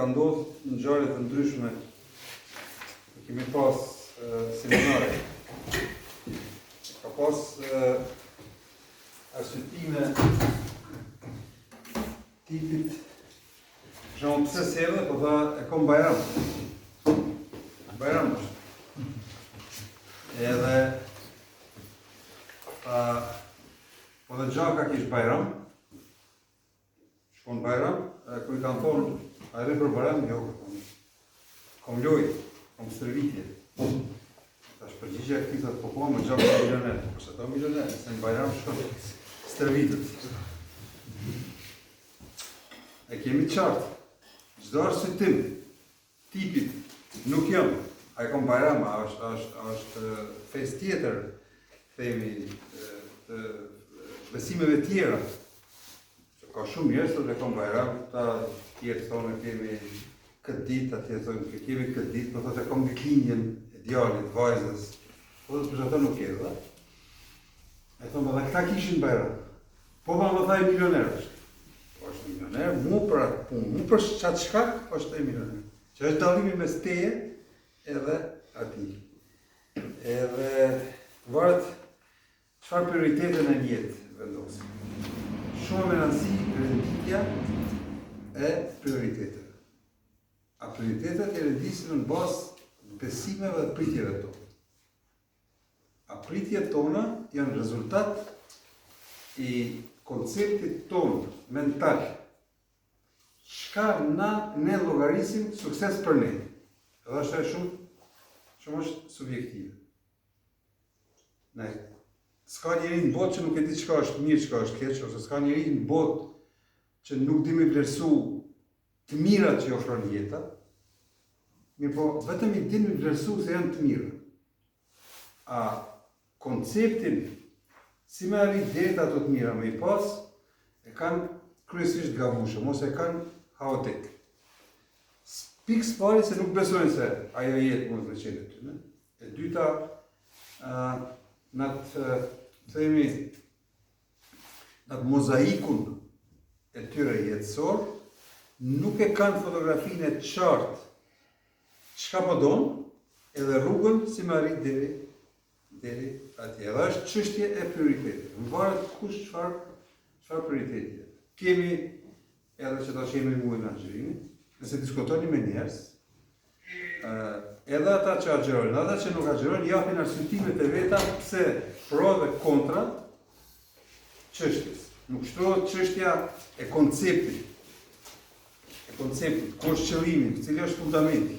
ka ndodhur në ngjarje të ndryshme. Kemi pas seminare. Ka pas arsyetime tipit Jean pse sjellë, po tha e kom Bajram. Bajram është. Edhe po dhe gjaka kish Bajram. Shkon Bajram, kur i kanë thonë, a edhe për Bajram, jo, kom lojë, kom stërvitje. Tash përgjigja e këtij thotë, po më gjaka milioner, po se ato milioner, se në Bajram shkon stërvitët. E kemi qartë, çdo arsyetim tipit nuk jam, a e kom Bajram, është fest tjetër, themi, të besimeve tjera. Ka shumë njerëz që kom Bajram, ta tjerë thonë kemi këtë ditë, atje thonë kemi këtë ditë, po thotë kom ditëlindjen e djalit, vajzës. Po thotë për ato nuk e dha. E thonë, edhe këta kishin Bajram. Po më thaj milioner është. Po është milioner, mu për atë punë, mu për qatë shkak, është e milioner. Që është dallimi mes teje edhe atij. Edhe varet çfarë prioritete në jetë vendosim. Shumë me rëndësi renditja e prioriteteve. A prioritetet e rendisin në bazë besimeve dhe pritjeve tonë. A pritjet tona janë rezultat i konceptit tonë mental. Çka ne llogarisim sukses për ne. Edhe është shumë është subjektive. Ne s'ka njeri në botë që nuk e di çka është mirë, çka është keq, ose s'ka njeri në botë që nuk di me vlerësu të mirat që ofron jeta. Mirë po, vetëm i di me vlerësu se janë të mira. A konceptin si me arrit deri ato të mira me i pas, e kanë kryesisht gabushëm, ose e kanë haotik. Pikë pari se nuk besojnë se ajo jetë mund të qenë ty. E dyta, në atë mozaikun e tyre jetësor, nuk e kanë fotografinë e qartë çka po donë, edhe rrugën si me arrit deri atje. Edhe është çështje e prioritetit. Më varet kush çfarë prioriteti. Kemi edhe që ta qemi muaj në agjërimi, nëse diskutoni me njerëz, edhe ata që agjerojnë, ata që nuk agjerojnë, japin arsyetimet e veta pse pro dhe kontra çështjes. Nuk shtrohet çështja e konceptit. Ku është qëllimi, cili është fundamenti.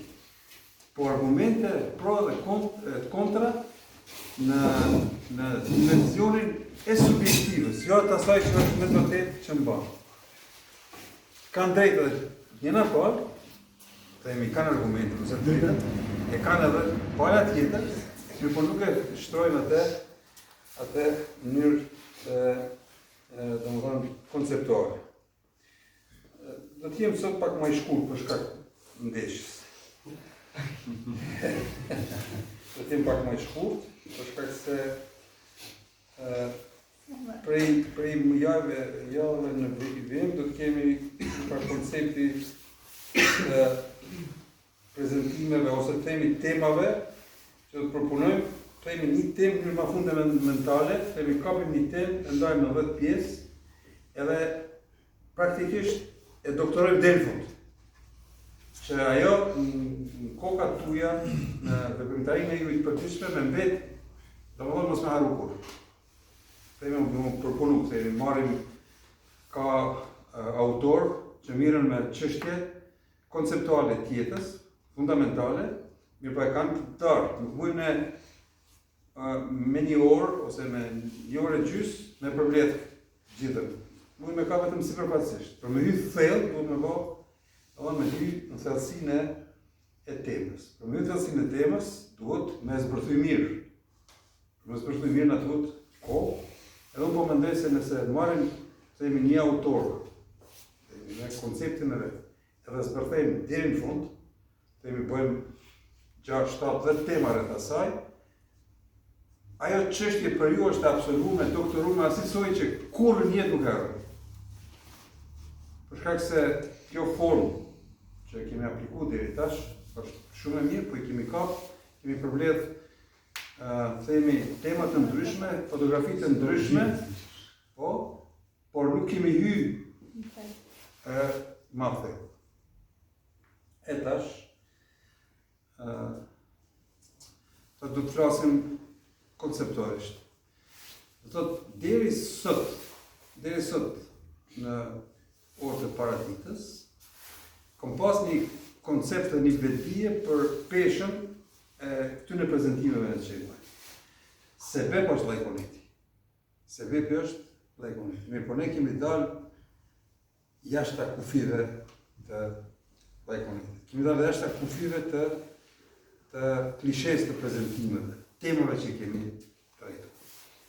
Po argumente pro dhe kontra në dimensionin e subjektivës, jo atë asaj që është me të vërtetë që mban. Kanë drejtë njëna palë, themi kanë argumente, nëse drejtë, e kanë edhe pala tjetër, por nuk e shtrojnë atë në mënyrë domethënë konceptuale. Do të jem sot pak më i shkurt për shkak të ndeshjes. Do të jem pak më i shkurt për shkak se prej javëve në vim do të kemi për koncepti të prezentimeve ose themi temave që do të proponojmë, themi një temë në më fundamentale, themi kapim një temë, e ndajmë në 10 pjesë, edhe praktikisht e doktorojmë deri në fund. Që ajo në kokat tuja, në veprimtarinë e juaj të përgjithshme me mbet, domethënë mos me haru kurrë. Themi më proponu, themi marrim ka autor që mirën me çështje konceptuale të jetës, fundamentale, mirë po e kanë të tërë, nuk mujnë me një orë ose me një orë e gjysë me përmbledh gjithën. Mujnë me ka vetëm sipërfaqësisht. Për me hyrë thellë, duhet me bë, me hyrë në thellësinë e temës. Për me hyrë në thellësinë e temës, duhet me zbërthuj mirë. Për me zbërthuj mirë na duhet kohë. Edhe unë po mendoj se nëse marrim themi një autor, me konceptin e vet, edhe zbërthejmë deri në fund, themi bëjmë 6-7-10 tema rreth asaj, ajo çështje për ju është absolume, doktorume, asisoj që kurrë në jetë nuk harron. Për shkak se kjo formë që që e kemi aplikuar deri tash, është shumë e mirë, po i kemi kemi përmbledh themi tema të ndryshme, fotografi të ndryshme, por nuk kemi hyrë ma thellë. E tash, do të flasim konceptualisht. Deri sot në orë të paraditës, kom pas një koncept dhe një vetdije për peshën e këtyre prezentimeve në qenuaj. Sebeb është lajkoneti. Sebebi është lajkoneti. Mirë, por ne kemi dalë jashtë kufive të lajkonetit. Kemi dalë jashtë kufive të klishes të prezentimeve, temave që kemi trajtuar.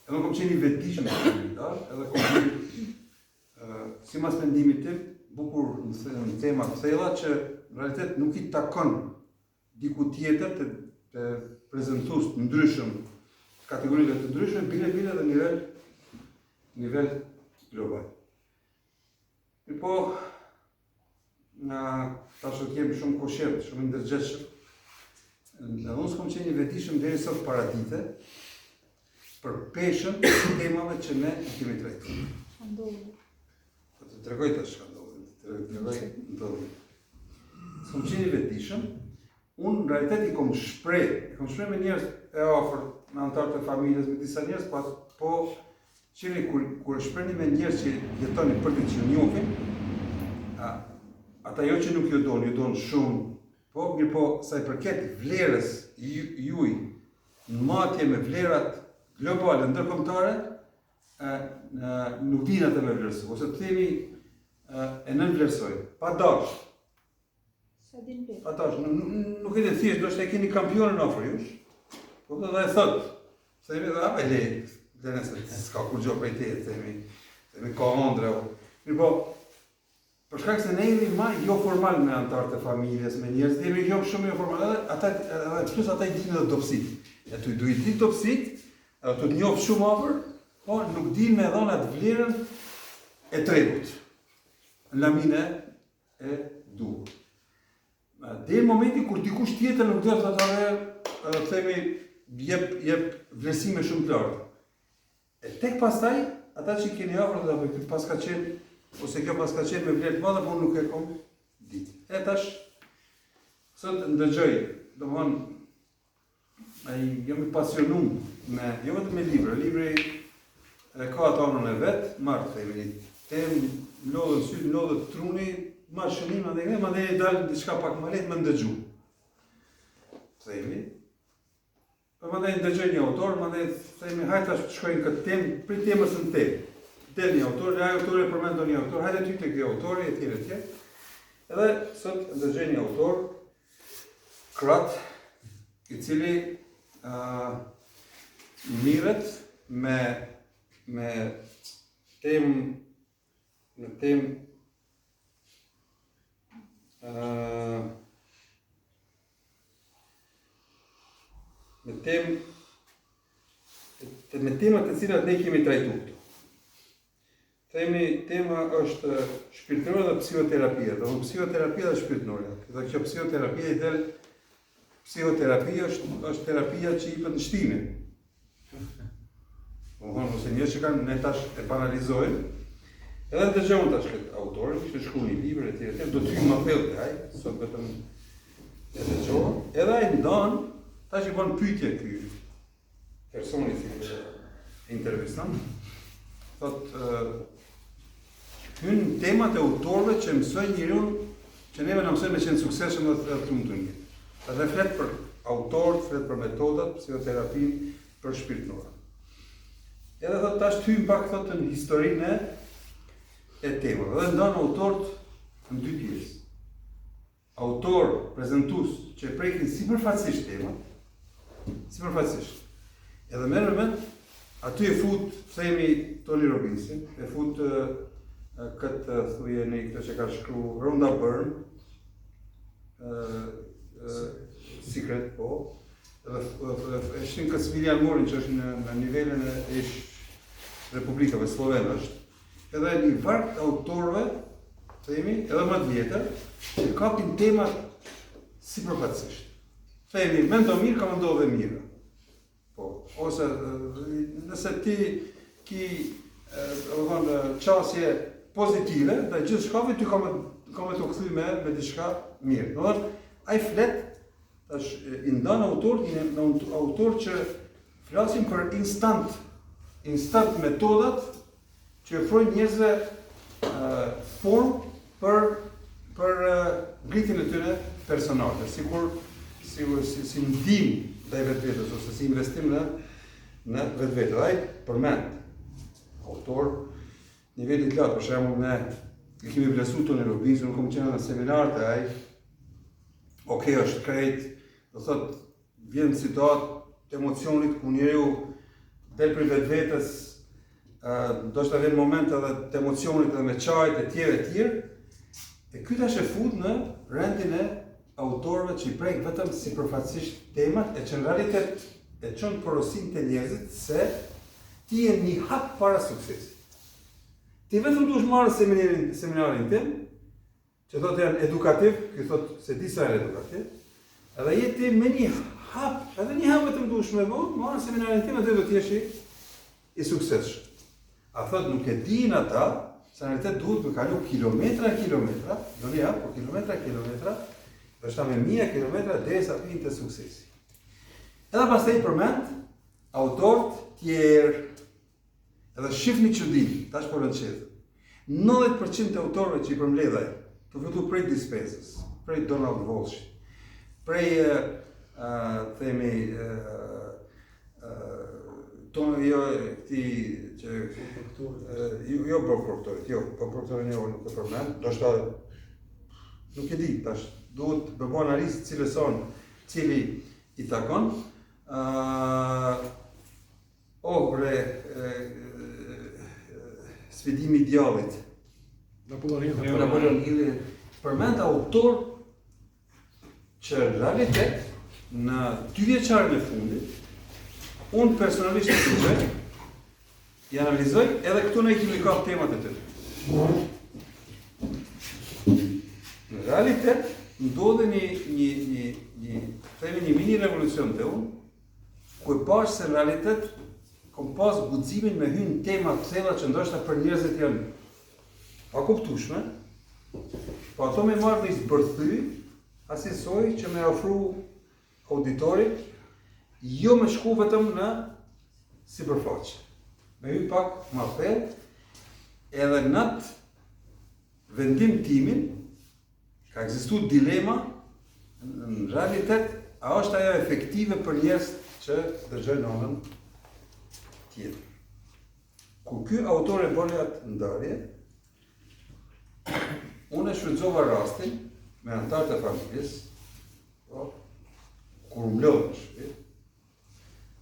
Edhe kom qenë i vetëdijshëm që kemi dalë, edhe kom qenë, si mas mendimit tim, bukur në tema të thella që në realitet nuk i takon diku tjetër të prezentues të ndryshëm, kategorive të ndryshme, bile dhe nivel global. E po, tash do të jemi shumë koshert, shumë ndërgjegjshëm. Unë s'kom qenë i vetëdijshëm deri sot paradite për peshën e temave që ne kemi trajtuar. Po të tregoj tash ndodhi. S'kom qenë i vetëdijshëm. Unë në realitet i kom shpreh me njerëz e afër, me anëtarë të familjes, me disa njerëz, po qeni kur shprehni me njerëz që jetoni për të që njohin, ata jo që nuk ju donë shumë, po sa i përket vlerës juaj në matje me vlerat globale ndërkombëtare, nuk dinë atë me vlerësu, ose të themi e nënvlerësojnë, pa dash. Pa dash, nuk e të thjesht, do është e keni kampionën afër jush, po dhe e thot, themi dhe ape lejt, dhe nëse s'ka kur gjo për te, themi ka ondre, mirë po, për shkak se ne jemi ma jo formal me antarët e familjes, me njerëz, jemi jo shumë jo formal, edhe plus ata i dinë edhe dopsit. E tu i duhet ditë dopsit, edhe tu të njofë shumë afër, po nuk dinë me dhona të vlerën e tregut. Në lamine e duhur. Dhe në momenti kur dikush tjetër nuk dhe të themi jep vlerësime shumë të larta. E tek pastaj, ata që i keni afër dhe këtë pas ka qenë, ose kjo pas ka qenë me vlerë të madhe, por nuk e kom ditë. E tash, sot ndëgjoj, do më thonë, jam i pasionum me, jo vetëm me libri ka atë anën e vetë, marrë themi një temë, lodhën sytë, lodhën truni, marrë shënima dhe ma dhe dalë diçka pak më lehtë më ndëgju. Themi, ma dhe ndëgjoj një autor, ma dhe themi, hajtë tash të shkojnë këtë temë, për temës në temë. Del një autor, ai autori përmend një autor, hajde ty tek ky autori etj. Edhe sot ndëgjoj një autor Krat, i cili mirret me temat të cilat ne kemi trajtuar këtu. Tema është shpirtërore dhe psihoterapia, dhe psihoterapia dhe shpirtërore. Dhe kjo psihoterapia i del, psihoterapia është terapia që i për në shtimin. Ose njërë që kanë ne tash e panalizojnë, edhe të gjëmë tash këtë autorin, që shkru një libër e tjere, do të hymë më thellë të hajë, sot vetëm e të gjohë, edhe e ndonë, tash i bënë pyetje ky personi që interviston, thotë, hynë temat e autorëve që mësoj njëriun që neve në mësoj me qenë sukseshëm dhe të mund të njëtë. Dhe flet për autorët, flet për metodat, psihoterapin, për shpirtënora. Edhe thotë tash të hymë pak thotë në historinë e temave. Dhe ndonë autorët në dy pjesë. Autor, prezentus, që e prekin sipërfaqësisht temat, sipërfaqësisht. Edhe merr mend, aty e fut, themi Tony Robbinsin, e fut këtë thujeni këtë që ka shkru Rhonda Byrne, Secret, po, dhe shtin këtë Smiljan Morin që është në nivelin e Republikave Slovenë është, edhe një varg autorëve themi, edhe më të vjetër, që kapin temat sipërfaqësisht. Themi, mendo mirë ka mendo dhe mirë. Po, ose nëse ti ki qasje pozitive, dhe gjithë shkave ty ka me të këthy me diçka mirë. Në dhe, ai flet, i ndan autor që flasim për instant metodat që ofrojnë njerëzve formë për ngritjen e tyre personale, si ndihmë ndaj vetvetes ose si investim në vetvete. Ai përmend autor nivelit lartë, për shembull ne e kemi vlerësuar Tony Robbins, nuk kam qenë në seminar të ai. Okej, është krejt, do thot vjen situatë të emocionit ku njeriu del për vetvetes, ndoshta vjen moment edhe të emocionit edhe me çajt e tjerë, e ky tash e fut në rendin e autorëve që i prek vetëm sipërfaqësisht temat, e që në realitet e çon porosin të njerëzit se ti je një hap para suksesit. Ti vetëm duhesh marrë seminarin tim, që thotë janë edukativ, ky thotë se disa janë edukativ, edhe jeti me një hap, edhe një hap vetëm duhesh me vot, marrë seminarin tim edhe do të jesh i suksesshëm. A thotë nuk e dinë ata, se në realitet duhet me kalu kilometra, jo një hap, po kilometra, dhe shta me 1000 kilometra derisa të vinë të suksesi. Edhe pastaj përmend autorët tjerë, edhe shifni çuditë, tash po rëndësishëm. 90% të autorëve që i përmbledh ai, të fillu prej Dispensës, prej Donald Walsh, prej themi tonë po proktorit nuk e përmend, ndoshta nuk e di tash, duhet të bëjmë analizë cilës son, cili i takon. Sfidimi i djallit. Napoleon Hilli përmend autor që në realitet në 2 vjeçarin e fundit unë personalisht e gjej, i analizoj edhe këtu ne kemi ka temat e tyre. Në realitet ndodhe një mini revolucion të unë, ku e pash se në realitet kom pas guximin me hyrë tema të thella që ndoshta për njerëzit janë pa kuptueshme, po ato me marrë një zbërthy asisoj që me ofru auditorit, jo me shku vetëm në sipërfaqe. Me hyrë pak më thellë, edhe në atë vendim timin ka ekzistuar dilema, në realitet a është ajo efektive për njerëz që dëgjojnë anën tjetër. Kur ky autor e bëri atë ndarje, unë e shfrytëzova rastin me anëtarët e familjes, kur mblodh në shtëpi,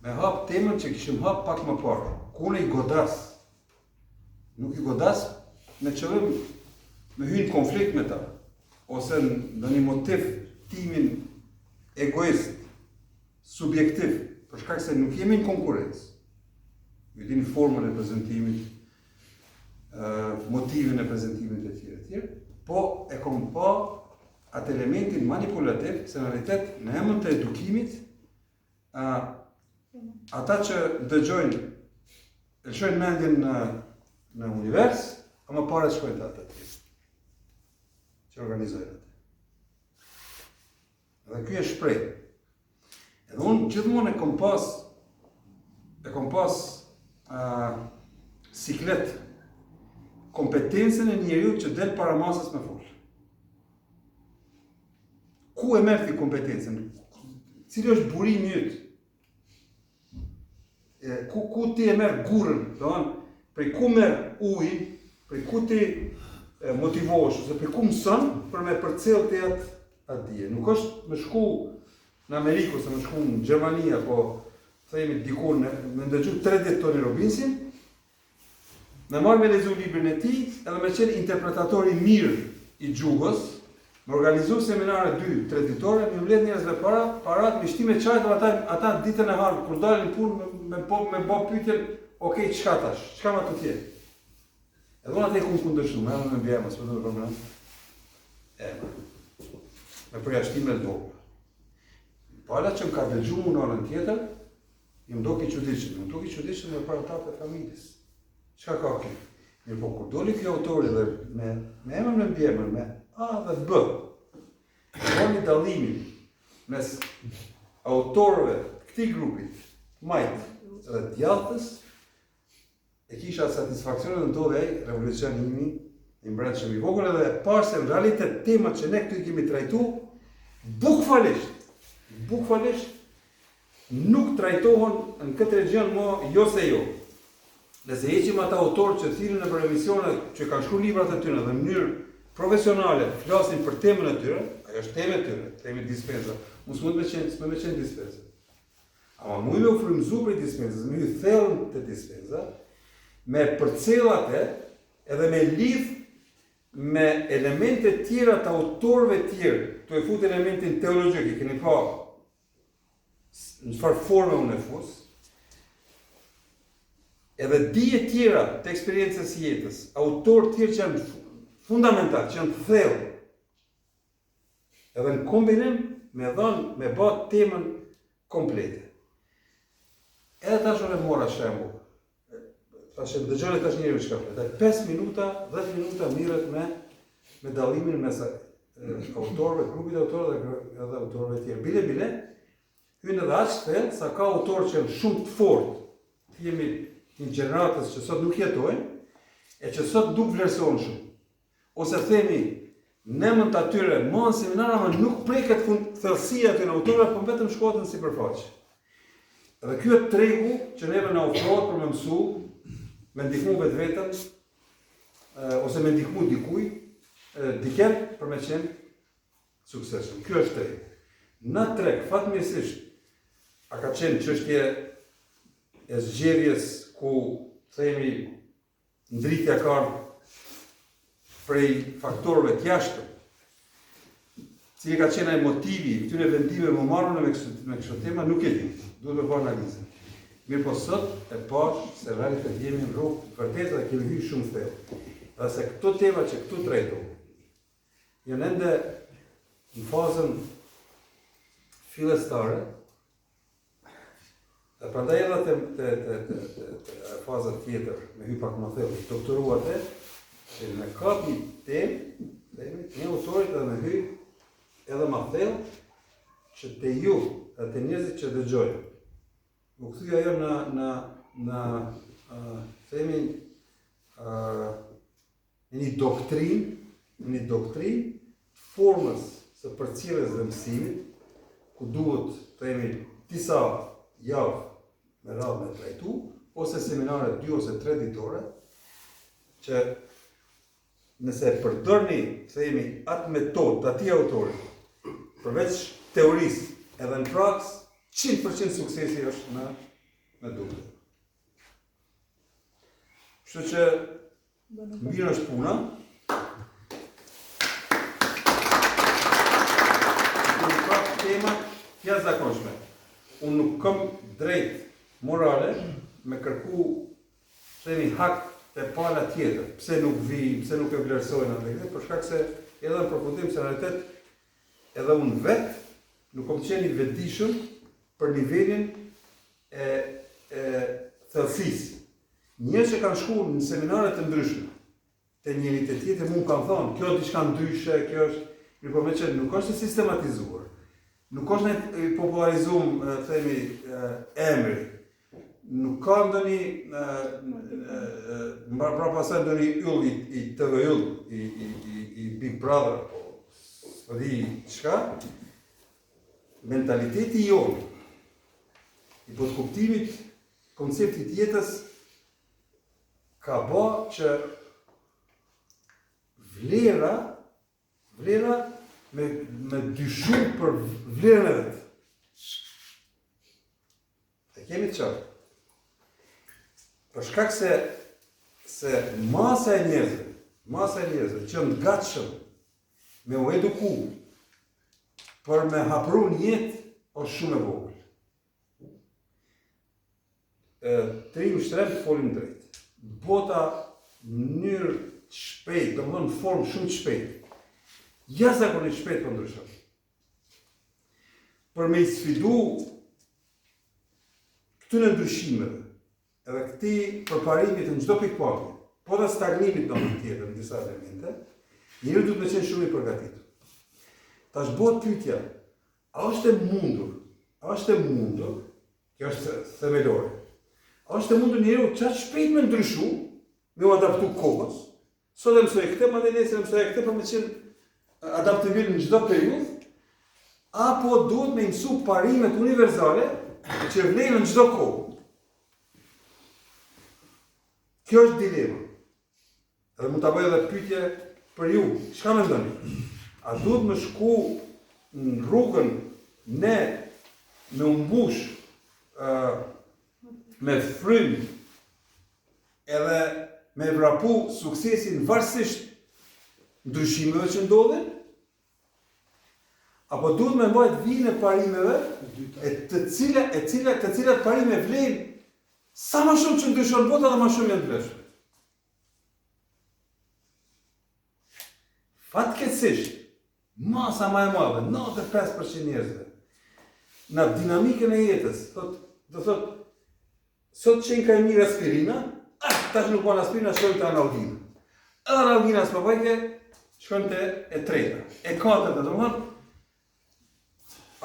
me hap temën që kishim hap pak më parë, ku unë i godas. Nuk i godas me qëllim me hyrë në konflikt me ta, ose në një motiv timin egoist, subjektiv, për shkak se nuk jemi në konkurrencë. Ju dini formën e prezantimit, motivin e prezantimit e tjerë, po e kom pa atë elementin manipulativ, se në realitet në emër të edukimit, ata që dëgjojnë, e lëshojnë mendjen në univers, a më pare shkojnë të atë tjerë, që organizojnë atë. Dhe kjo e shprej. Edhe unë gjithmonë e kom pas siklet kompetencën e njeriu që del para masës me fol. Ku e merr ti kompetencën? Cili është burimi yt? Ku ti e merr gurrën, prej ku merr ujin, prej ku ti motivohesh ose prej ku mëson për me përcjell ti atë dije. Nuk është me shku në Amerikë ose me shku në Gjermani apo themi dikur me ndëgju 3 ditë Tony Robbinsin, me marrë me lezu librin e tij, edhe me qenë interpretatori mirë i gjuhës, me organizu seminare 2-3 ditore, me mbledh njerëzve para, me shtime çajt, ata ditën e harë, kur dalin punë, me bë pyetjen, okay, çka tash? Çka ma të tjerë? Edhe unë atë e kumë kundërshtu, me në bjema, së përdo në përmën. Me përjashtime dorë. Pala që më ka dëgju më në anën tjetër, i më doki qëdishëm. Më doki qëdishëm me paratat e familjes. Qka ka kjo? Mirë po, kur doli kjo autori dhe me emër në bjemër, me A dhe B, do një dalimin mes autorëve këtij grupi, majtë dhe djallëtës, e kisha satisfakcionet në to dhe revolucionimi i mbretëshëm i vogël edhe parë se në realitet temat që ne këtu i kemi trajtu, bukfalisht, nuk trajtohen në këtë region më jo se jo. Nëse heqim ata autorë që thirrën në për emisione që kanë shkruar librat e tyre dhe në mënyrë profesionale, flasin për temën e tyre, ajo është temë e tyre, temë dispensa. Mos mund me qenë dispensa. Ama mu me u frymëzu për dispensës, me ju thellën të dispensa, me përcellate edhe me lidh me elemente tjera të autorëve tjerë, të e fut elementin teologjik, i keni pa në çfarë forme unë e fus, edhe dije tjera të eksperiencës jetës, autorë tjerë që janë fundamental, që janë thellë, edhe në kombinim me bë temën komplete. Edhe tash unë e mora shembull. Tash dëgjoni tash njëri çka flet. 5 minuta, 10 minuta mirët me dallimin mes autorëve, grupit autorëve dhe edhe autorëve të tjerë. Bile, hyn edhe aq thellë sa ka autorë që janë shumë të fortë. Jemi një gjeneratës që sot nuk jetojnë, e që sot nuk vlerësohen shumë. Ose themi, nemën të atyre, ma në seminara, ma nuk preket thellësia të në autorëve, po vetëm shkotën si përfaqë. Edhe kjo e tregu që neve na ofrohet për me mësu, me ndihmu vetë vetën, ose me ndihmu dikuj, diken për me qenë suksesshëm. Kjo është tregu. Në treg, fatmirësisht, a ka qenë çështje e zgjedhjes ku themi ndritja ka prej faktorëve të jashtëm, si ka qenë ai motivi këtyre vendimeve më marrën me kështu tema, nuk e di. Duhet me bërë analizë. Mirë po sot e pash se realitet jemi në rrugë vërtet dhe kemi hyrë shumë thellë. Dhe se këto tema që këtu trajtohen janë ende në fazën fillestare, dhe prandaj edhe te faza tjetër, me hy pak më thellë, doktoruate, që me kap një temë, një autorit edhe me hy edhe më thellë, që te ju dhe te njerëzit që dëgjojnë. U kthy ajo në themi një doktrinë formës së përcjelljes dhe mësimit, ku duhet themi disa javë me radhë me trajtu, ose seminare 2 ose 3 ditore, që nëse përdorni themi atë metodë të atij autori, përveç teorisë edhe në praks, 100% suksesi është me duke. Kështu që mirë është puna. Në prap tema jashtëzakonshme. Unë nuk kam drejt morale me kërku themi hak te pala tjetër. Pse nuk vi, pse nuk e vlerësojnë atë këtë, për shkak se edhe në përfundim se në realitet edhe unë vetë nuk kam qenë i vetëdijshëm për nivelin e thellësisë. Njerëz që kanë shkuar në seminare të ndryshme, te njëri te tjetri mund kanë thonë, kjo është diçka ndryshe, kjo është, mirë po meqenëse nuk është e sistematizuar. Nuk është ne popularizuar, themi, emri. Nuk ka ndonjë mbrapastaj ndonjë yll i TV yll, i Big Brother, po di çka. Mentaliteti jonë, i podkuptimit konceptit jetës, ka bë që vlera me dyshu për vlerën e vetë. E kemi të qartë. Për shkak se masa e njerëzve që janë gatshëm me u eduku për me hapru një jetë është shumë e vogël. Trim shtrem të folim drejt. Bota në mënyrë shpejt, do më thonë në formë shumë shpejt, jashtëzakonisht shpejt po ndryshon. Për me i sfidu këtyre ndryshimeve, edhe këtij përparimit në çdo pikpamje, po dhe stagnimit në mënyrë tjetër në disa elemente, njeriu duhet të qenë shumë i përgatitur. Tash bëhet pyetja, a është e mundur? Kjo është themelore. A është e mundur njeriu çaq shpejt me ndryshu, me u adaptu kohës? Sot e mësoj këtë, madje nesër mësoj këtë për me qenë adaptibil në çdo periudhë, apo duhet me mësu parimet universale që vlen në çdo kohë? Kjo është dilema. Edhe mund ta bëj edhe pyetje për ju. Çka mendoni? A duhet me shku në rrugën ne me umbush me frym edhe me vrapu suksesin varësisht ndryshimeve që ndodhin? Apo duhet me mbajt vijën e parimeve të cilat parime vlen sa më shumë që ndryshon bota dhe më shumë janë të vlefshme? Fatkeqësisht, masa më e madhe, 95% njerëzve, në dinamikën e jetës, do thot, sot qenë ka e mirë aspirina, tash nuk bën aspirina, shkojmë te analgina. Edhe analgina s'po bëjke, shkojmë te e treta, e katërta, domethënë,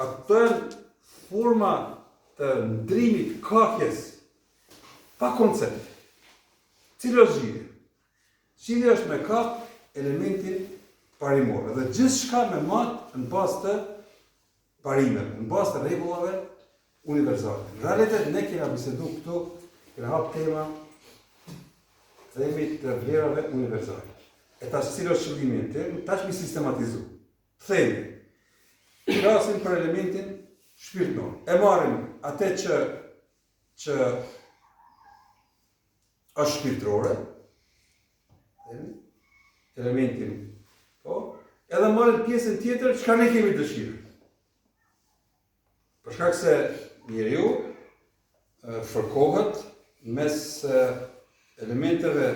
ato janë forma të ndrimit kakjes pa koncept. Cilë është gjirë? Gjirë është me kap elementin parimor, dhe gjithçka me matë në bazë të parimeve, në bazë të rregullave universale. Në realitet ne kena bisedu këtu, kena hap tema themi të vlerave universale. E tash cilë është qëllimi në temë, tash mi sistematizu. Themi, flasim për elementin shpirtëror. E marrim atë që është shpirtërore, elementin, po, edhe marrim pjesën tjetër çka ne kemi dëshirë. Për shkak se njeriu fërkohet mes elementeve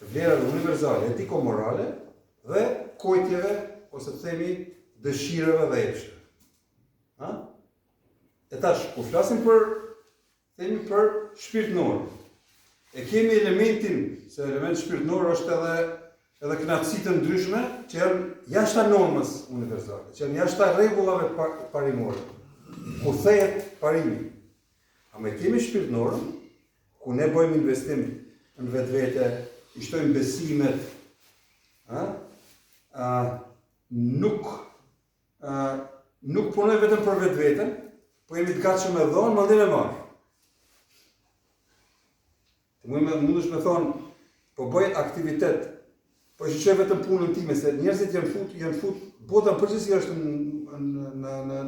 të vlerave universale, etiko-morale dhe kujtjeve ose të themi dëshirave dhe epsheve. E tash, kur flasim për shpirtënor, e kemi elementin, se element shpirtënor është edhe kënaqësi të ndryshme që janë jashtë normës universale, që janë jashtë rregullave parimore, ku thehet parimi. A me kemi shpirtënorën, ku ne bëjmë investim në vetvete, i shtojmë besimet, nuk punoj vetëm për vetveten, po jemi të gatshëm me dhonë, madje me marrë. Mundesh me thonë, po bëj aktivitet, po shqoj vetëm punën time, se njerëzit janë fut, bota përgjithësi është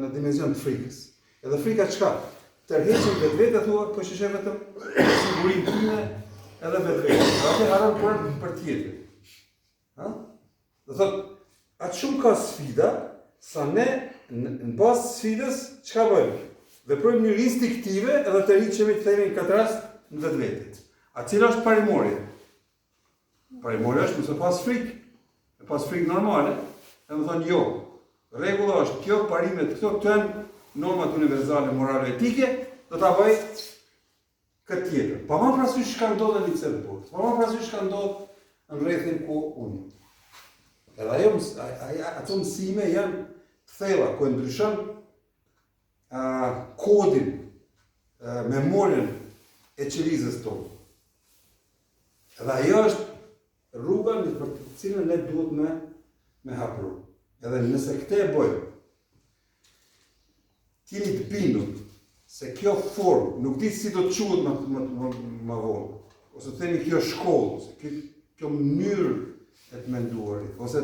në dimension të frikës. Edhe frika çka? Tërheqin vetvete thua, po shqoj vetëm sigurinë time edhe vetvete. Atë haron për tjetër. Do thotë, atë shumë ka sfida, sa ne në bazë sfidës çka bëjmë? Veprojmë në mënyrë instinktive edhe të rriqemi të themi në këtë rast në vetvete. A cila është parimorja? Parimorja është nëse pas frikë normale, e më thonë jo, rregulla është kjo, parimet këto janë normat universale, morale, etike, do ta bëj këtë tjetër. Pa ma parasysh çka ndodh në lice të botës, pa ma parasysh çka ndodh në rrethin ku unë. Edhe ato mësime janë thella, ku ndryshon kodin, memorien e qelizës tonë. Edhe ajo është rruga në për të cilën ne duhet me hapru. Edhe nëse këtë e bëjmë, t'jeni të bindur se kjo formë nuk di si do të quhet më vonë, ose të themi kjo shkollë, ose kjo mënyrë e të menduarit, ose e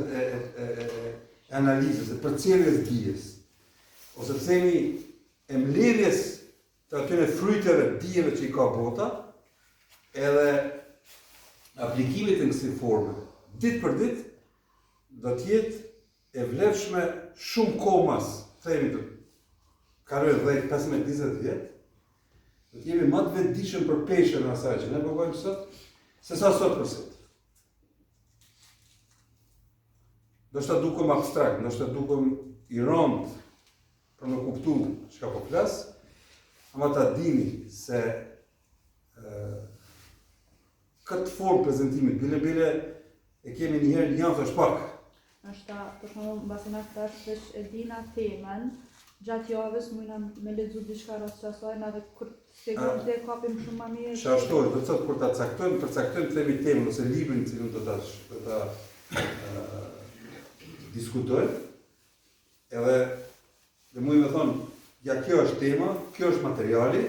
analizës, e përcjelljes dijes, ose të themi e mbledhjes të atyre fryteve dijeve që i ka bota, edhe aplikimit në kësaj forme, ditë për ditë, do t'jetë e vlefshme shumë komas, themi të kaloj 10-15-20 vjetë, do t'jemi më të vetëdijshëm për peshën asaj që ne bëjmë sot, se sa sot për sot. Do shta dukem abstrakt, do shta dukem i rënd për me kuptu çka po flas, ama ta dini se këtë formë prezentimit, bile e kemi njëherë një është pak. Është për shembull mbasi na thash se e dina temën, gjatë javës mundna me lexu diçka rreth asaj, edhe kur shpjegojmë dhe kapim shumë më mirë. Ashtu, do të thotë kur ta përcaktojmë themi temën ose librin që do ta diskutojmë, edhe dhe mundim të thonë, ja kjo është tema, kjo është materiali,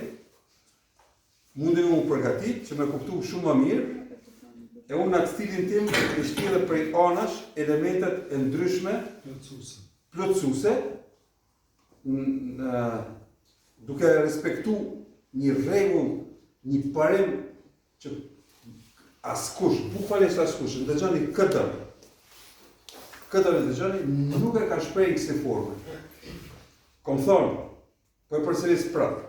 mundem u përgatit që me kuptu shumë më mirë, e unë në atë stilin tim e shtjellë prej anash elementet e ndryshme plotësuese, duke respektu një rregull, një parim që askush, bukvalisht askush, në dëgjoni këtë në dëgjoni, nuk e ka shprehë në kësaj forme. Kom thonë, po e përsëris prapë.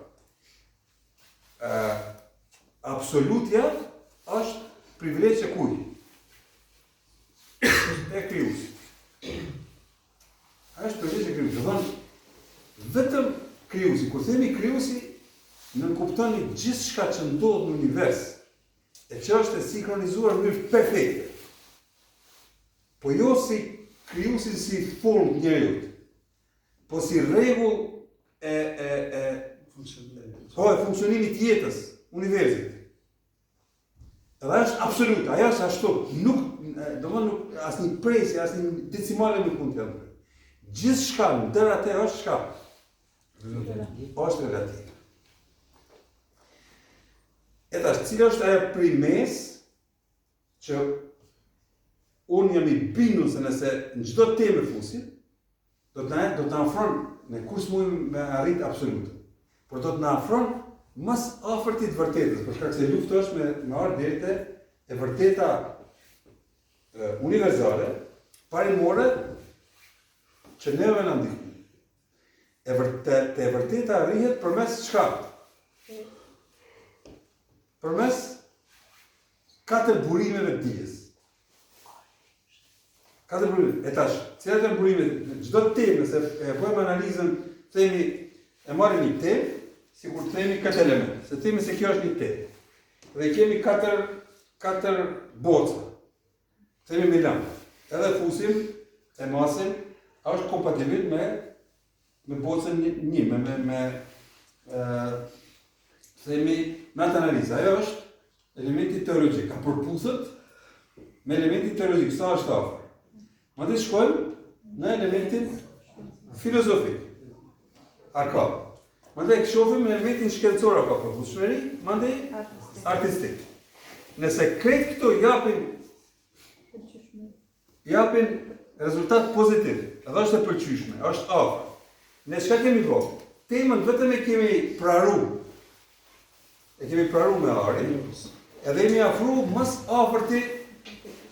Absolutja është privilegj e kuj? E krijuesit. Është privilegj e krijuesit. Do thonë, vetëm krijuesi, kur themi krijuesi, nënkuptoni gjithçka që ndodh në univers, e që është e sinkronizuar në mënyrë perfekte. Po jo si krijuesi si formë njeriut, po si rregull e funksionimit të jetës, universit. Edhe është absolut, ajo është ashtu, nuk asnjë presje, asnjë decimale nuk mund të jetë. Gjithçka ndër atë është çka? Është relativ. E tash, cila është ajo primes që unë jam i bindur se nëse në çdo temë fusim, do të na afron në kurs mund me arrit absolut. Por do të na afron mas afërt të vërtetës, për shkak se lufta është me ardhmë deri te e vërteta universale, parimore që neve na ndihmon. E vërteta arrihet përmes çka? Përmes 4 burimeve të dijes. 4 burime. E tash, cilat janë burimet? Çdo temë se e bëjmë analizën, themi e marrim një temë, sikur të themi 4 elemente, se themi se kjo është një temë. Dhe kemi 4 boca. Themi me lamë. Edhe fusim, e masim, a është kompatibil me bocën një, themi me atë analizë. Ajo është elementi teologjik, ka përputhet me elementi teologjik, sa është afër. Madje shkojmë në elementin filozofik. Arka. Madje shohim elementin shkencor apo përputhshmëri, madje artistik. Nëse krejt këto japin rezultat pozitiv, edhe është e pëlqyeshme, është afër. Ne çka kemi bërë? Temën vetëm e kemi praru. E kemi praru me arin, edhe jemi afru mas afërti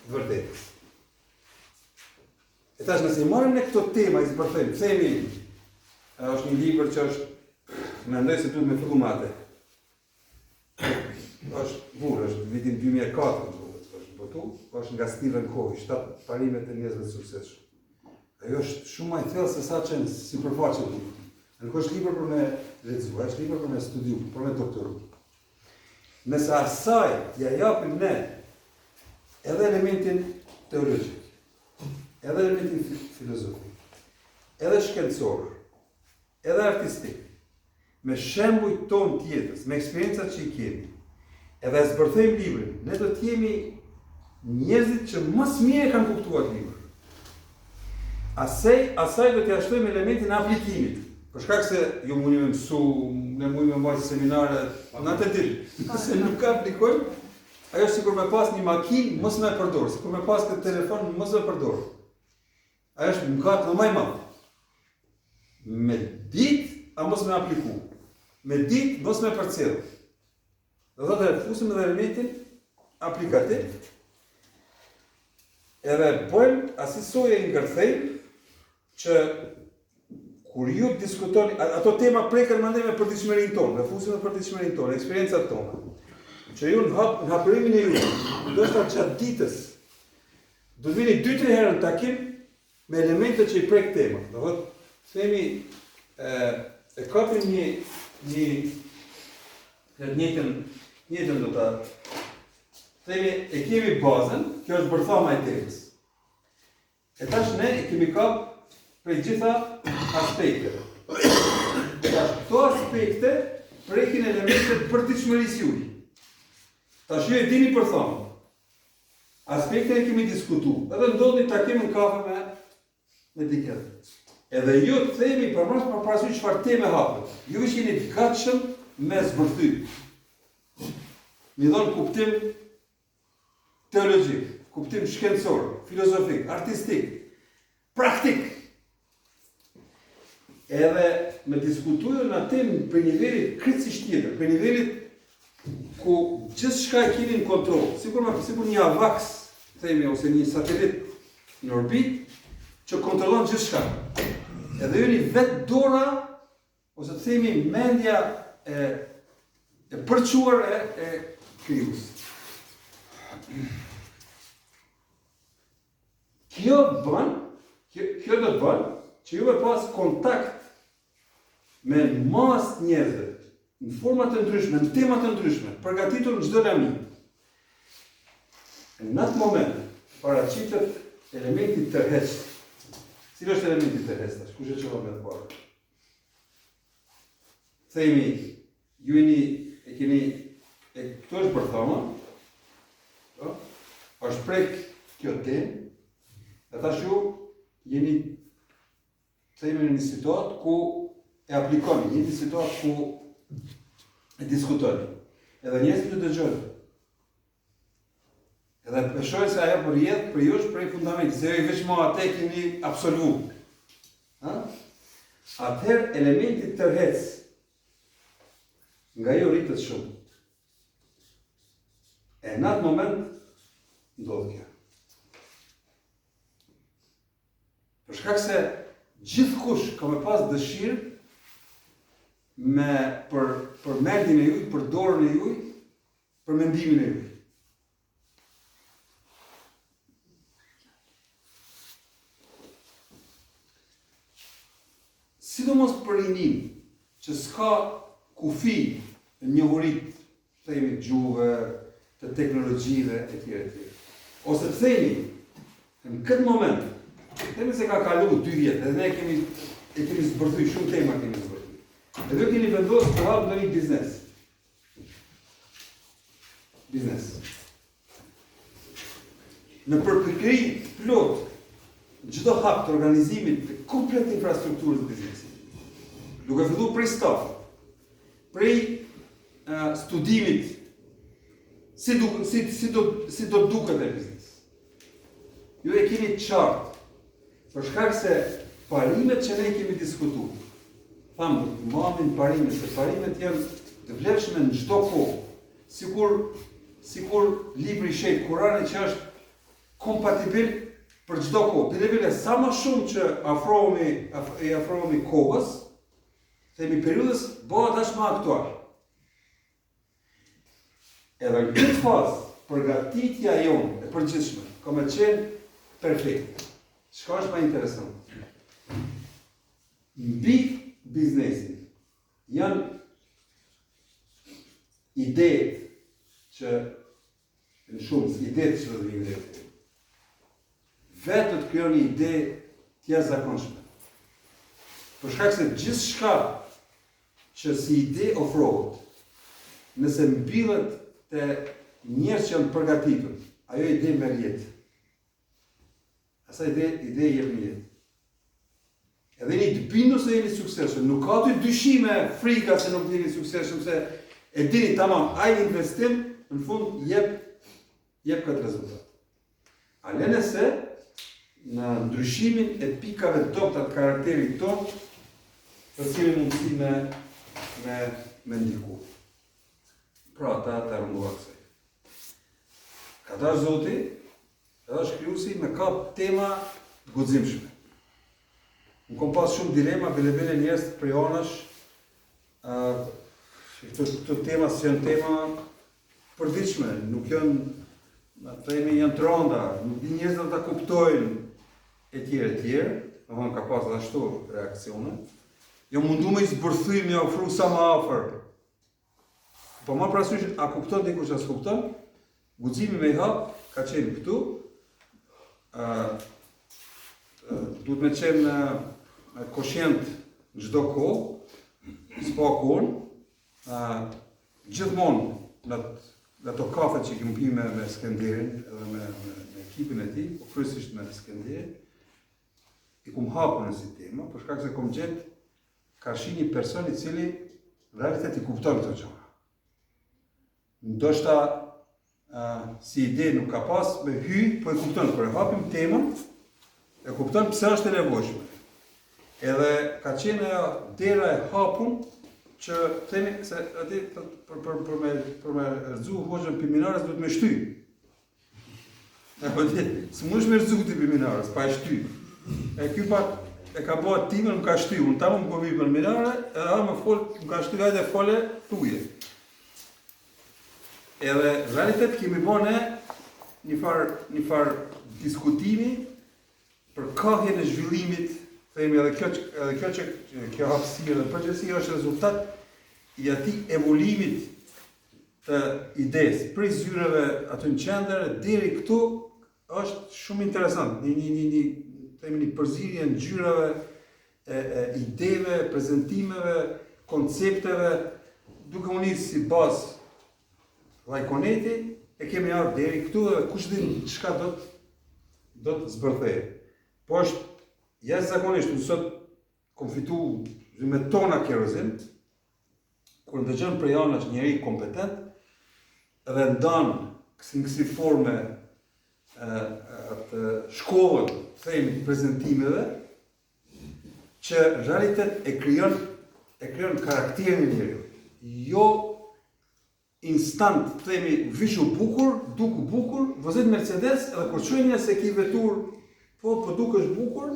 vërtetës. E tash nëse i marrim ne këto tema, i zbërthejmë, themi, është një libër që është, mendoj se duhet me fillu me atë. Është burë, është vitin 2004, është botu, është nga Stephen Covey, 7 parimet e njerëzve të suksesshëm. Ajo është shumë më e thellë se sa që sipërfaqe libër. Nuk është libër për me lexu, është libër për me studiu, për me doktoru. Nëse asaj ja japim ne edhe elementin teologjik, edhe elementin filozofik, edhe shkencor, edhe artistik, me shembujt ton të jetës, me eksperiencat që i kemi, edhe e zbërthejmë librin, ne do të jemi njerëzit që më së miri kanë kuptuar librin. Asaj do t'ia shtojmë elementin e aplikimit. Për shkak se ju mundi me mësu, ne mundi me mbajtë seminare, në atë ditë. Nëse nuk aplikojmë, ajo sikur me pas një makinë, mos me përdor, sikur me pas këtë telefon, mos me përdor. Ajo është mëkat më i madh. Me ditë, a mos me apliku. Me ditë, mos me përcjell. Do thotë fusim edhe elementin aplikativ. Edhe bëjmë asisoje i ngërthejmë që kur ju diskutoni, ato tema preken mendoj me përditshmërinë tonë, me fusim me përditshmërinë tonë, eksperiencat tona. që ju në hapërimin e ju, ndoshta gjatë ditës, do të vini 2-3 herë në takim me elemente që i prek tema. Do thotë, themi e kapim njëjtën do ta themi e kemi bazën, kjo është bërthama e temës. E tash ne e kemi kap prej gjitha aspekteve. Këto aspekte prekin elementet për përditshmërisë juaj. Tash ju e dini bërthama. Aspekte e kemi diskutu, edhe ndodhi takim në kafe me dikët. Edhe ju të themi për parasysh çfarë teme hapet. Ju jeni të gatshëm me zbërthy. Mi dhon kuptim teologjik, kuptim shkencor, filozofik, artistik, praktik. Edhe me diskutuar në temë për nivelit krejtësisht tjetër, për nivelit ku gjithçka e keni në kontroll, sikur një avaks, themi, ose një satelit në orbit që kontrollon gjithçka. Edhe jeni vetë dora, ose të themi mendja e përquar e krijues. Kjo do të bën që ju e pas kontakt me mas njerëzve në forma të ndryshme, në tema të ndryshme, përgatitur në çdo lami. Në atë moment paraqitet elementi tërheqës. Cili është elementi tërheqës? Kush e çon me të parë? Themi, ju këto është bërthama, është prek kjo temë, dhe tash ju jeni themi në një situatë ku e aplikoni, një situatë ku e diskutoni. Edhe njerëzit ju dëgjojnë. Edhe e shohin se ajo përjedh për ju është prej fundamentit, se ju veç më atë keni absolut. Atëherë elementi tërheqës nga ju rritet shumë. E në atë moment ndodh kjo. Për shkak se gjithkush ka me pas dëshirë për mendjen e juaj, për dorën e juaj, për mendimin e juaj. Sidomos për rinim, që s'ka kufi në njohurit, themi gjuhëve, të teknologjive, etj. Ose të themi, në këtë moment, themi se ka kalu 2 vjetë, edhe ne kemi zbërthuj, shumë tema kemi zbërthuj. Edhe keni vendosur të hapë në një biznes. Në përpikëri plot, çdo hap të organizimit të komplet infrastrukturës të biznesit. Duke filluar prej staf, prej studimit, si do duket e biznes. Ju e keni qartë, për shkak se parimet që ne kemi diskutuar, thamë, mamin parimet, se parimet janë të vlefshme në çdo kohë, sikur libri i shejt Kurani që është kompatibil për çdo kohë. Bile sa më shumë që afrohemi kohës, themi periudhës, bëhet aq më aktual. Edhe në këtë fazë, përgatitja jonë e përgjithshme ka me qenë perfekte. Çka është më interesant? Mbi biznesin janë idetë që në shumës, idetë që do vinë dhe vetë të krijon një ide të jashtëzakonshme. Për shkak se gjithçka që si ide ofrohet, nëse mbillet te njerëz që janë përgatitur, ajo ide merr jetë. Asaj ide jep jetë. Edhe jeni të bindur se jeni suksesshëm. Nuk ka ty dyshime, frika se nuk jeni suksesshëm, se e dini tamam, ai investim në fund jep këtë rezultat. A le nëse në ndryshimin e pikave të dobta të karakterit tonë, të cilin mundësi me ndiku. Pra ata të rënduar kësaj. Ka dash Zoti, edhe shkrijuesi me kap tema të guximshme. Më kom pas shumë dilema, bile njerëz të prionash, këto tema si janë tema përditshme, nuk janë të rënda, nuk di njerëzit ta kuptojnë etj. Domethënë ka pas ashtu reaksione. Jo mundu me i zbërthy me ofru sa më afër. Po ma parasysh, a kupton dikush as kupton? Guximi me i hap ka qenë këtu. Duhet me qenë koshient në çdo kohë, s'po akon. Gjithmonë në ato kafe që kemi pi me Skenderin edhe me ekipin e tij, po kryesisht me Skenderin, i kum hapur në si tema, për shkak se kom gjetë ka shi një person i cili realitet i kupton këto gjëra. Ndoshta si ide nuk ka pas me hy, po e kupton, kur e hapim temën, e kupton pse është e nevojshme. Edhe ka qenë ajo dera e hapur që themi se aty për me rëzu hoxhën për minarës duhet me shty. S'mundesh me rëzu ti për minarës, pa e shty. E ky pak e ka bëhet timën, më ka shty, unë tamë më bëvi për minare, edhe më fol, më ka shty hajde fole tuje. Edhe realitet kemi bëne një farë diskutimi për kahjen e zhvillimit. Themi edhe kjo që kjo hapësirë dhe përgjithësi është rezultat i atij evolimit të idesë, prej zyreve aty në qendër deri këtu është shumë interesant. Një përzierje në ngjyrave, ideve, prezantimeve, koncepteve, duke u nisë si bazë Lajkoneti, e kemi ardhur deri këtu dhe kush din çka do të zbërthejë. Po është jashtëzakonisht, unë sot kom fitu me tona kerozin, kur ndëgjon për anash njëri kompetent, edhe ndan në kësi forme atë shkollën, themi, prezentimeve, që realitet e krijon karakterin e njeriu. Jo instant, themi, vishu bukur, duku bukur, vozit Mercedes, edhe kur çojnë se ki vetur, po dukesh bukur,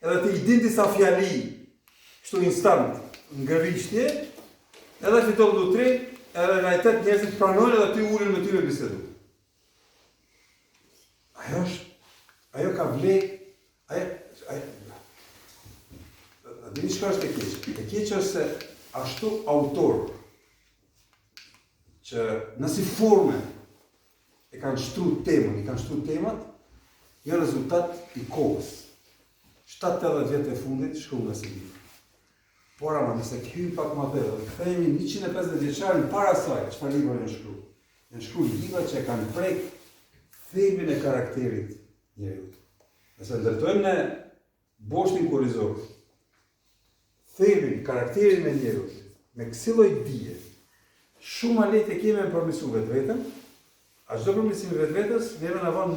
edhe të i din disa fjali, kështu instant, ngërrishtje, edhe fiton lutri, edhe realitet njerëzit pranojnë edhe ty ulin me ty me bisedu. Ajo ka vlej, dini çka është e keq? E keq është se ashtu autor, që nësi forme e kanë shtru temat, janë rezultat i kohës. 70 vjetë e fundit shkruan nga si libër. Por ama nëse hyjmë pak më dhe kthehemi 150 vjeçar para saj, çfarë libra janë shkruar? Janë shkruar libra që kanë prek thelbin e karakterit njeriu. Nëse ndërtojmë në boshtin kurrizor, thelbin, karakterin e njeriu, me kësi lloj dije, shumë a lehtë e kemi me përmirësu vetveten, a çdo përmirësim i vetvetes neve na vën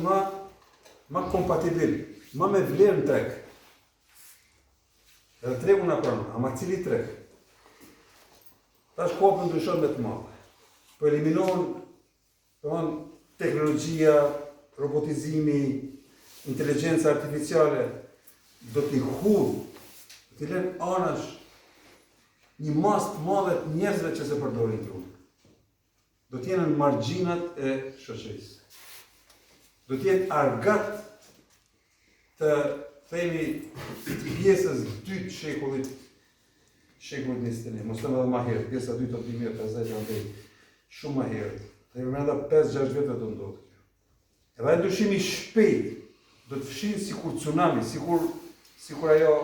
më kompatibil, më me vlerë në treg. Edhe tregu na pranon, ama cili treg? Tash kopën ndryshon me të madhe. Po eliminohen teknologjia, robotizimi, inteligjenca artificiale, do t'i hudh, do t'i lënë anash një masë të madhe të njerëzve që se përdorin trunë. Do t'jenë në margjinat e shoqërisë. Do t'jenë argat të themi pjesës 2 të shekullit 21, mos të më dhe ma herët, pjesa 2 të 2050 janë dhe shumë ma herët. Dhe me edhe 5-6 vjetë të ndodhë kjo. Edhe ndryshimi shpejt do të fshinë si kur tsunami, si kur ajo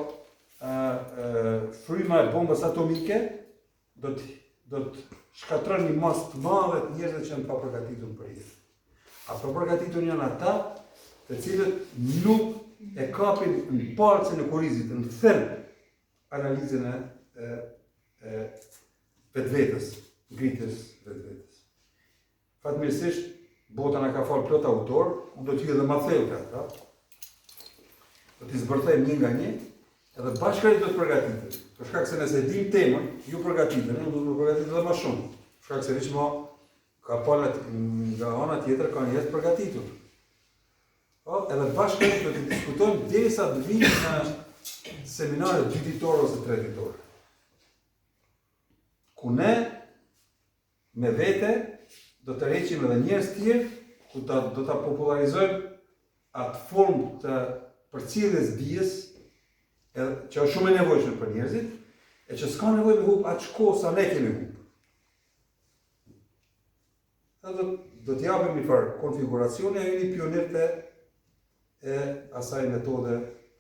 fryma e bombës atomike, do të shkatron një masë të madhe të njerëzve që janë pa përgatitur për jetë. A pa përgatitur janë ata të cilët nuk e kapin në palcën e kurrizit, në thelb analizën e vetvetes, ngritjes vetvetes. Fatmirësisht, bota na ka falë plot autor, unë do t'ju edhe ma thellë ka ata. Do t'i zbërthejmë një nga një, edhe bashkërisht do të përgatitemi. Për shkak se nëse dim temën, ju përgatiteni, unë do të përgatitet edhe më shumë. Për shkak se veçmo ka palët nga ana tjetër kanë jetë përgatitur. Edhe bashkërisht do të diskutojmë derisa të vijmë në seminare 2 ditore ose 3 ditore. Ku ne me vete do të reqim edhe njerëz tjerë, ku do ta popularizojmë atë formë të përcjelljes dijes, që është shumë e nevojshme për njerëzit, e që s'ka nevojë me hub atë shkollë sa ne kemi hub. Do të japim një farë konfiguracioni, ajo një pionirët e asaj metode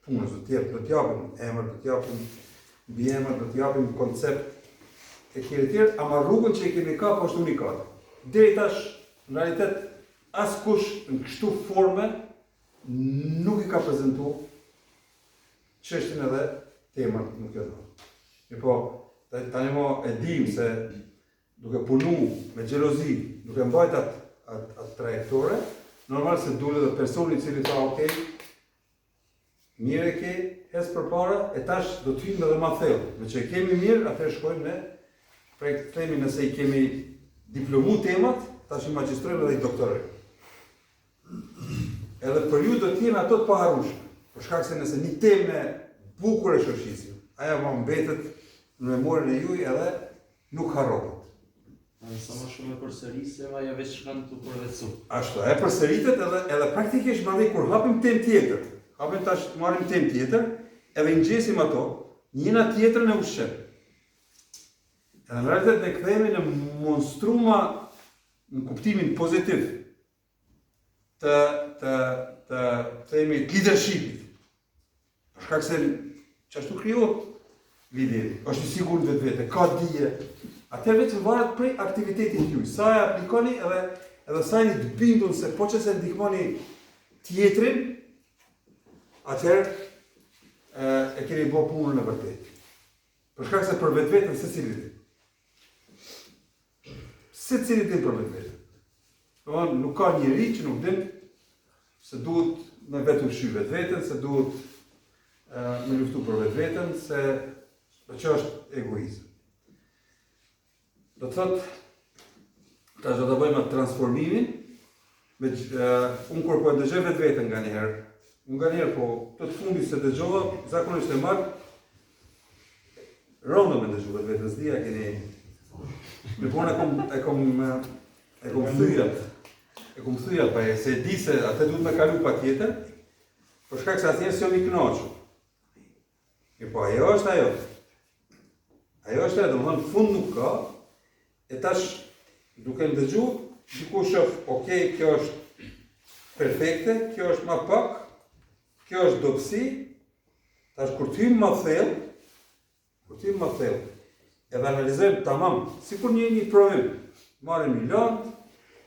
punës. Do të japim emër, do të japim mbiemër, do të japim koncept e tjerë, ama rrugën që i kemi kapur është unikate. Deri tash, në realitet, askush në kështu forme nuk i ka prezantuar çështjen edhe temën në këtë vend. Po, tani mo e dim se duke punu me xhelozi, duke mbajt atë trajektore, normal se dule dhe personi i cili tha, ok, mirë e ke, hes përpara, e tash do të hyjmë edhe ma thellë. Me që e kemi mirë, atëherë shkojmë ne, themi nëse i kemi diplomu temat, tash i magjistrojmë edhe i doktorojmë. Edhe për ju do t'jenë ato të paharueshme, për shkak se nëse një temë bukur e shoqërisë, ajo më mbetet në memorien e juaj edhe nuk harrohet. Sa më shumë e përsërisim, ajo veç shkon të përvetësu. Ashtu, e përsëritet edhe praktikisht mandej kur hapim temë tjetër, hapim tash marrim temë tjetër, edhe ngjesim ato, njëna tjetrën e ushqen. Edhe në realitet ne kthehemi në monstruma në kuptimin pozitiv të themi leadershipit. Për shkak se çashtu krijohet lideri, është i sigurt vetvete, ka dije. Atëherë vetë varet prej aktivitetit juaj. Sa e aplikoni edhe sa jeni të bindur se po që se ndihmoni tjetrin, atëherë e keni bërë punën e vërtetë. Për shkak se për vetveten secili din për vetveten. Domthonë nuk ka njeri që nuk din se duhet me vetë ushqy vetveten, se duhet me luftu për vetveten, se që është egoizëm. Do të thotë, tash do të bëjmë atë transformimin, unë kur po e dëgjoj vetveten nga njëherë, po të fundit se dëgjova, zakonisht e marr rondo me dëgjuar vetveten, s'dia keni. Me punë e kom thyjat, pa se e di se atë duhet me kalu patjetër, për shkak se asnjëherë s'jam i kënaqur. Po ajo është ajo. Ajo është ajo, domethënë fund nuk ka. E tash, duke më dëgju, dikush shoh, ok, kjo është perfekte, kjo është ma pak, kjo është dobësi, tash kur t'hyjmë ma thellë, edhe analizojmë tamam, sikur një provim, marrim një latë,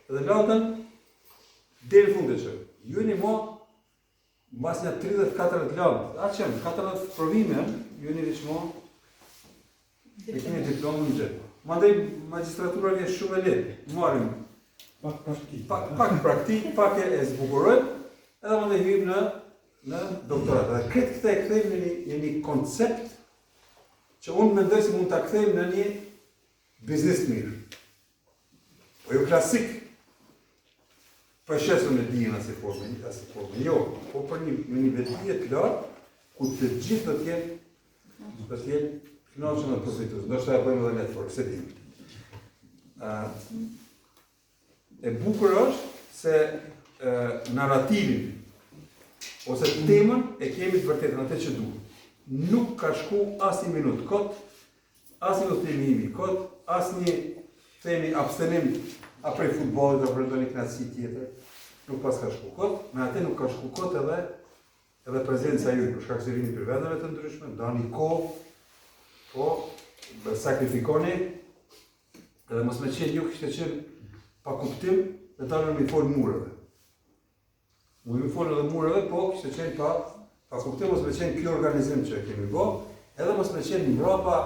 edhe latën, deri në fund e që. Ju një mo, mbas një 30-40 latë, atë qëmë, 40 provime, ju një veç mo, e keni diplomë në gjepë. Mandej magistratura vjen shumë e lehtë. Marrim pak praktik, pak e zbukurojmë, edhe mandej hyjmë në doktorat. Dhe këtë këta e kthejmë në një koncept që unë mendoj se mund ta kthejmë në një biznes mirë. Po jo klasik, përshesur në dijen asaj forme, jo, po për një vetëdije të lartë, ku të gjithë do të jenë kënaqur dhe pozitiv. Do të bëjmë edhe network, se di. E bukur është se narrativin ose temën e kemi të vërtetën atë që duhet. Nuk ka shku asnjë minutë kot, asnjë udhëtim kot, asnjë themi abstenim prej futbollit apo prej ndonjë kënaqësi tjetër. Nuk pas ka shku kot, me atë nuk ka shku kot edhe prezenca juaj, për shkak se vini për vendeve të ndryshme, ndani kohë. Po, sakrifikoni, edhe mos me qenë ju kështë qenë pa kuptim, dhe ta në mi folë mureve. Mu mi folë edhe mureve, po kështë qenë pa kuptim, mos me qenë kjo organizim që kemi bo, edhe mos me qenë mbrapa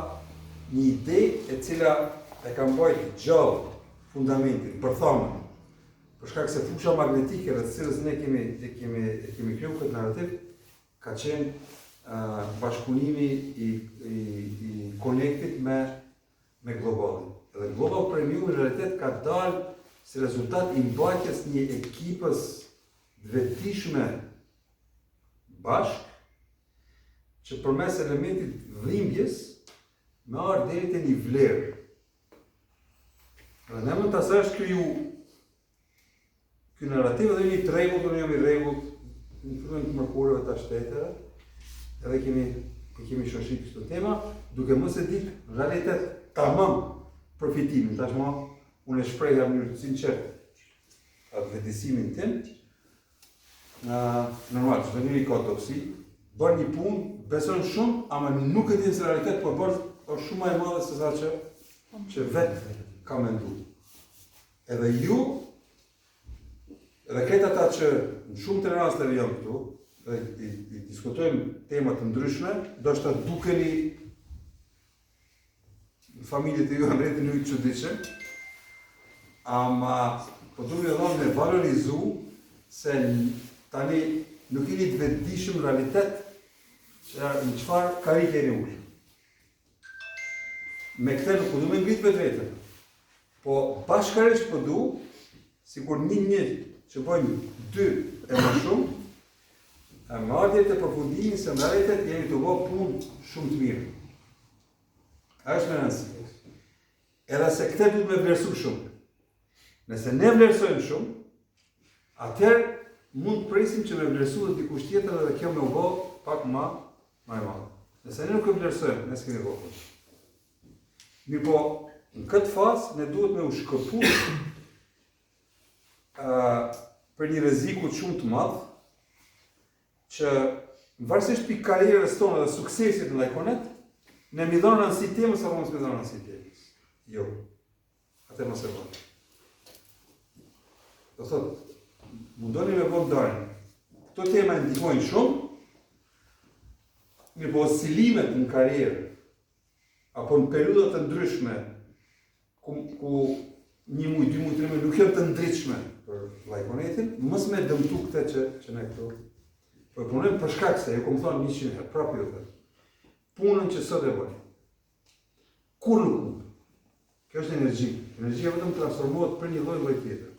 një ide e cila e kam bajt gjallë fundamentin, për thamën. Për shkak se fusha magnetike dhe cilës ne kemi kriju këtë narrativ, ka qenë bashkëpunimi i konektit me globalin. Edhe Global Premium në realitet ka dalë si rezultat i mbajtjes një ekipës vetishme bashk, që përmes elementit dhimbjes me ardhë deri te një vlerë. Dhe ne mund të asaj është kriju ky narrativ dhe jemi të rregullt, unë jam i rregullt në fillin të mërkurëve të shteteve, edhe kemi shoshit këto tema, duke mos e ditë realitet tamam përfitimin. Tashmë unë e shpreha në mënyrë të sinqertë atë vetësimin tim. Normal, çdo njeri ka toksi, bën një punë, beson shumë, ama nuk e din se realitet po bën është shumë më e madhe se sa që vetë ka menduar. Edhe ju, edhe këtë ata që në shumë të rasteve janë këtu, dhe i diskutojmë tema të ndryshme, do shta dukeni në familjet e ju në rritin ju të çuditshëm, ama po duhet edhe me valorizu se tani nuk jeni të vetëdijshëm realitet që në çfarë karrike jeni ulur. Me këtë nuk po du me ngrit vetën, po bashkarisht po du, sikur një që bojnë 2 e më shumë, e marrje të përfundimin se në realitet jemi të bëjë punë shumë të mirë. Është me rëndësi. Edhe se këtë duhet me vlerësu shumë. Nëse ne vlerësojmë shumë, atëherë mund të presim që me vlerësu dhe dikush tjetër dhe kjo me u bëjë pak më e madhe. Nëse ne nuk e vlerësojmë, ne s'kemi bëjë. Mirë po, në këtë fazë, ne duhet me u shkëpu për një rreziku shumë të madh, që varësisht pikë karrierës tonë dhe suksesit në Lajkonet, ne mi dhonë rëndësi temës apo mos mi dhonë rëndësi temës. Jo. Atë mos e bëjmë. Do thotë, mundoni me bëjmë darën. Këto tema e ndihmojnë shumë, mirë po oscilimet në karrierë, apo në periudat të ndryshme, ku 1 muj, 2 muj, 3 muj nuk janë të ndritshme për Lajkonetin, mos me dëmtu këtë që ne këtu. Po e punojmë për shkak se, ju kom thonë 100 herë, prapë ju të. Punën që sot e bëjmë. Kur nuk humbë. Kjo është energji. Energjia vetëm transformohet për një lloj tjetër.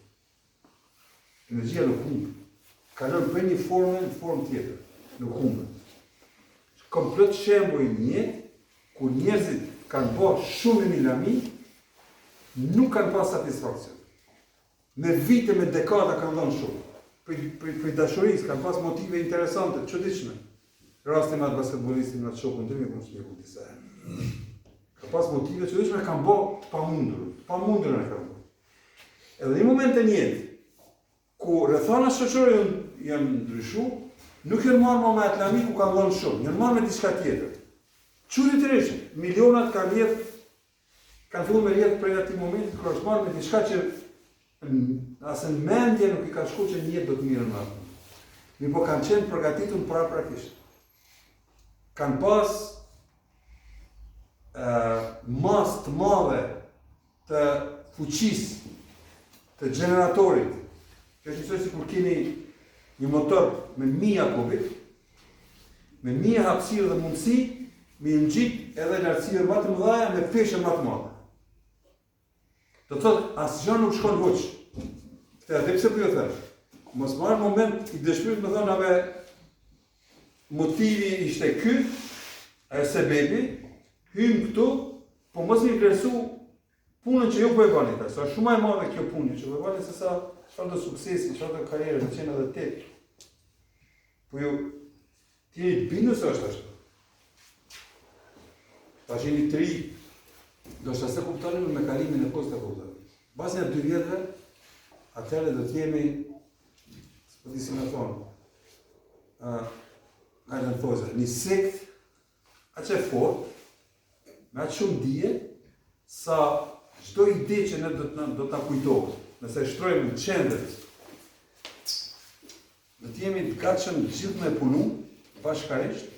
Energjia nuk humbë. Kalon për një formë në formë tjetër. Nuk humbë. Komplet shembull një, kur njerëzit kanë bërë shumë milami, nuk kanë pas satisfakcion. Me vite, me dekada kanë dhënë shumë. Për dashurisë kanë pas motive interesante, çuditshme. Rasti me atë basketbollistin në shokun tim, ku është një disa herë. Ka pas motive çuditshme, kanë bërë pamundur e kanë bërë. Edhe në momente në jetë, ku rrethana shoqërore janë ndryshuar, nuk janë marrë më me atë lami ku kanë dhënë shumë, janë marrë me diçka tjetër. Çuditërisht, milionat kanë filluar me rjetë prej atij momenti kur është marrë me diçka që asë në mendje nuk i ka shku që një jetë do të mirë në atë. Mi po kanë qenë përgatitur prakisht. Kanë pas mas të madhe të fuqisë të generatorit. Kjo është njësoj si kur keni një motor me 1000 kubik, me 1000 hapësirë dhe mundësi, me ngjit edhe lartësire më të mëdha me peshë më të madhe. Do të thotë, asgjë nuk shkon hoq. Këtë atë pse po ju them. Mos marr moment i dëshmyrit më thonë ave motivi ishte ky, ajo sebebi, hym këtu, po mos mi vlerësu punën që ju po e bani tash. Është shumë më e madhe kjo punë që po e bani se sa çfarë do suksesi, çfarë do karrierë të qenë edhe tek. Po ju ti bindu se është ashtu. Tash jeni 3, do shta se kuptonim me kalimin e kohës të kuptonim. Basë një 2 vjetëve, atëherë do t'jemi, s'po di si me thonë, një sekt, aq e fort, me aq shumë dije, sa çdo ide që ne do ta kujtohet, nëse shtrojmë në qendër, do t'jemi të gatshëm gjithë me punu, bashkarisht,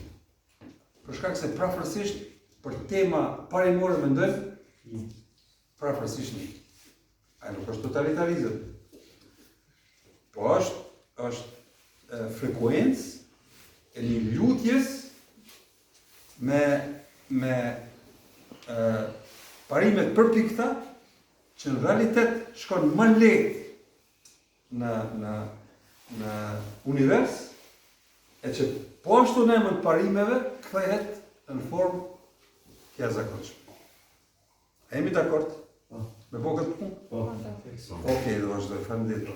për shkak se prafërsisht për tema parimore mendojmë, prafërsisht një. Ai nuk është totalitarizëm. Po është frekuencë e një lutjes me parimet përpikta që në realitet shkon më lehtë në univers e që po ashtu në emër parimeve kthehet në formë të jashtëzakonshme. A jemi dakord? Me po këtë punë? Po. Okej, do vazhdoj, faleminderit.